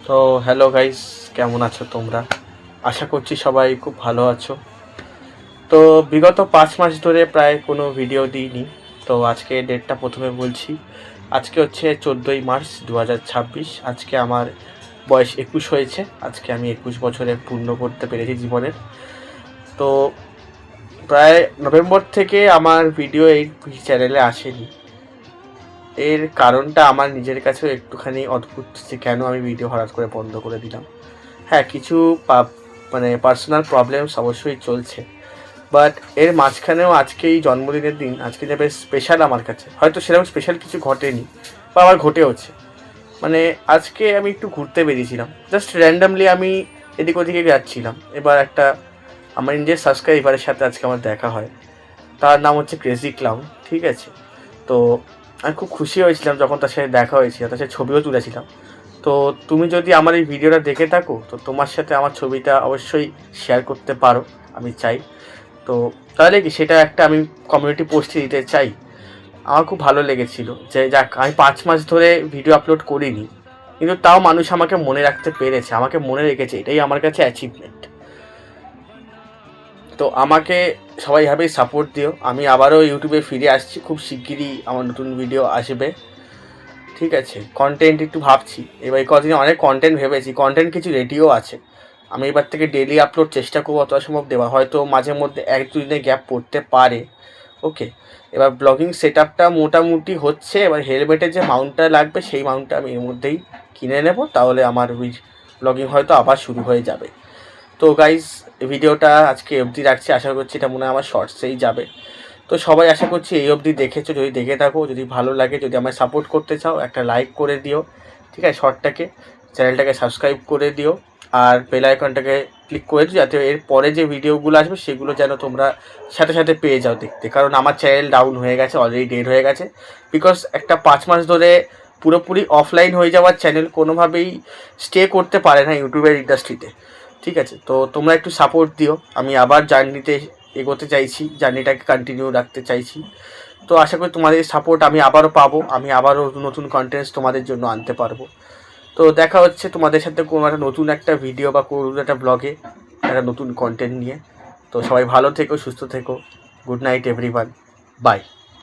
তো hello guys, কেমন আছো তোমরা? আশা করছি সবাই খুব ভালো আছো। তো বিগত 5 মাস ধরে প্রায় কোনো ভিডিও দিইনি। তো আজকে ডেটটা প্রথমে বলছি। আজকে হচ্ছে 14ই মার্চ 2026। আজকে আমার বয়স 21 হয়েছে। আজকে আমি 21 বছরে পূর্ণ করতে পেরেছি জীবনের। তো প্রায় নভেম্বর থেকে আমার ভিডিও এই চ্যানেলে আসেনি। এর কারণটা আমার নিজের কাছেও একটুখানি অদ্ভুত যে কেন আমি ভিডিও হঠাৎ করে বন্ধ করে দিলাম। হ্যাঁ, কিছু পার্সোনাল প্রবলেমস অবশ্যই চলছে, বাট এর মাঝখানেও আজকে এই জন্মদিনের দিন আজকে যে বেশ স্পেশাল আমার কাছে, হয়তো সেরকম স্পেশাল কিছু ঘটেনি বা আমার ঘটেওছে। মানে আজকে আমি একটু ঘুরতে বেরিয়েছিলাম, জাস্ট র্যান্ডামলি আমি এদিক ওদিকে যাচ্ছিলাম। এবার একটা আমার নিজের সাবস্ক্রাইবারের সাথে আজকে আমার দেখা হয়। তার নাম হচ্ছে ক্রেজি ক্লাউন, ঠিক আছে? তো আমি খুব খুশি হয়েছিলাম যখন তার সাথে দেখা হয়েছিল, তার সাথে ছবিও তুলেছিলাম। তো তুমি যদি আমার এই ভিডিওটা দেখে থাকো তো তোমার সাথে আমার ছবিটা অবশ্যই শেয়ার করতে পারো, আমি চাই। তো তাহলে কি সেটা একটা আমি কমিউনিটি পোস্টে দিতে চাই। আমার খুব ভালো লেগেছিল যে যাক, আমি 5 মাস ধরে ভিডিও আপলোড করিনি, কিন্তু তাও মানুষ আমাকে মনে রাখতে পেরেছে, আমাকে মনে রেখেছে, এটাই আমার কাছে অ্যাচিভমেন্ট। তো আমাকে সবাই এভাবেই সাপোর্ট দিও। আমি আবারও ইউটিউবে ফিরে আসছি, খুব শিগগিরই আমার নতুন ভিডিও আসবে, ঠিক আছে? কন্টেন্ট একটু ভাবছি, এবার কদিনে অনেক কন্টেন্ট ভেবেছি, কন্টেন্ট কিছু রেডিও আছে। আমি এবার থেকে ডেলি আপলোড চেষ্টা করবো অতটা সম্ভব দেওয়া, হয়তো মাঝে মধ্যে 1-2 দিনের গ্যাপ পড়তে পারে। ওকে, এবার ব্লগিং সেট আপটা মোটামুটি হচ্ছে। এবার হেলমেটের যে মাউন্টটা লাগবে সেই মাউন্টটা আমি এর মধ্যেই কিনে নেব, তাহলে আমার ব্লগিং হয়তো আবার শুরু হয়ে যাবে। তো গাইজ, ভিডিওটা আজকে অবধি রাখছি, আশা করছি এটা মনে হয় আমার শর্টসেই যাবে। তো সবাই আশা করছি এই অবধি দেখেছো, যদি দেখে থাকো, যদি ভালো লাগে, যদি আমায় সাপোর্ট করতে চাও, একটা লাইক করে দিও, ঠিক আছে? শর্টটাকে, চ্যানেলটাকে সাবস্ক্রাইব করে দিও, আর বেল আইকনটাকে ক্লিক করে দিও, যাতে এর পরে যে ভিডিওগুলো আসবে সেগুলো যেন তোমরা সাথে সাথে পেয়ে যাও দেখতে। কারণ আমার চ্যানেল ডাউন হয়ে গেছে, অলরেডি ডেড হয়ে গেছে, বিকজ একটা 5 মাস ধরে পুরোপুরি অফলাইন হয়ে যাওয়ার চ্যানেল কোনোভাবেই স্টে করতে পারে না ইউটিউবের ইন্ডাস্ট্রিতে, ঠিক আছে? তো তোমরা একটু সাপোর্ট দিও, আমি আবার জার্নিতে এগোতে চাইছি, জার্নিটাকে কন্টিনিউ রাখতে চাইছি। তো আশা করি তোমাদের সাপোর্ট আমি আবারও পাবো, আমি আবারও নতুন কন্টেন্টস তোমাদের জন্য আনতে পারবো। তো দেখা হচ্ছে তোমাদের সাথে কোনো একটা নতুন একটা ভিডিও বা কোনো একটা ব্লগে একটা নতুন কন্টেন্ট নিয়ে। তো সবাই ভালো থেকো, সুস্থ থেকো। Good night everyone, by.